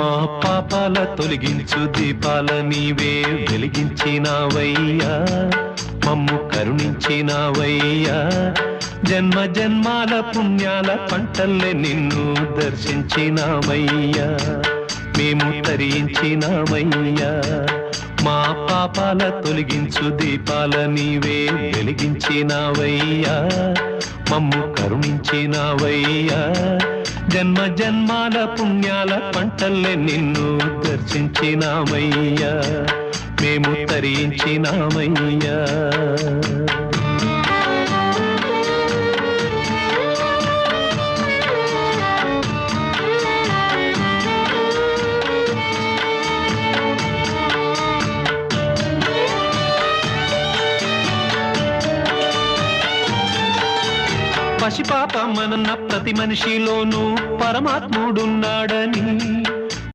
మా పాపాల తొలగించు దీపాల నీవే వెలిగించినావయ్యా, మమ్ము కరుణించినావయ్యా. జన్మ జన్మాల పుణ్యాల పంటల్లే నిన్ను దర్శించినామయ్యా, మేము తరించినామయ్యా. మా పాపాల తొలగించు దీపాల నీవే వెలిగించినావయ్యా, మమ్ము కరుణించినావయ్యా. జన్మ జన్మాల పుణ్యాల పంటల్లే నిన్ను దర్శించినామయ్యా, మేము తరించినామయ్యా. పసిపాపమన్న ప్రతి మనిషిలోనూ పరమాత్ముడున్నాడని